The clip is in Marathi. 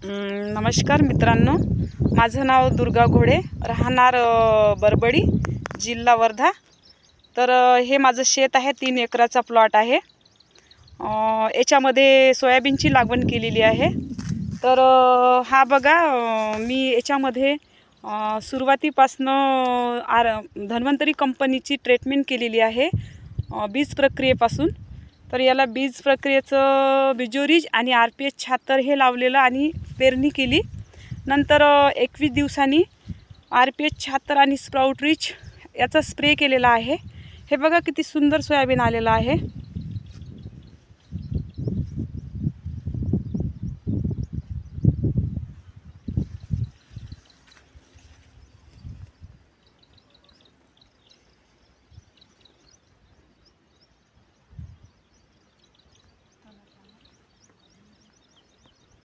नमस्कार मित्रांनो, माझं नाव दुर्गा घोडे, राहणार बरबडी, जिल्हा वर्धा। तर हे माझं शेत आहे, 3 एकराचा प्लॉट आहे। याच्यामध्ये सोयाबीनची लागवड केलेली आहे। तर हा बघा, मी याच्यामध्ये सुरुवातीपासनं धन्वंतरी कंपनीची ट्रीटमेंट केलेली आहे बीज प्रक्रियेपासून। तर याला बीज प्रक्रियेचं बिजोरीज आणि RPH 76 हे लावलेलं आणि पेरणी केली। नंतर 21 दिवसांनी RPH 76 आणि स्प्राउट रिच याचा स्प्रे केलेला आहे। हे बघा किती सुंदर सोयाबीन आलेलं आहे।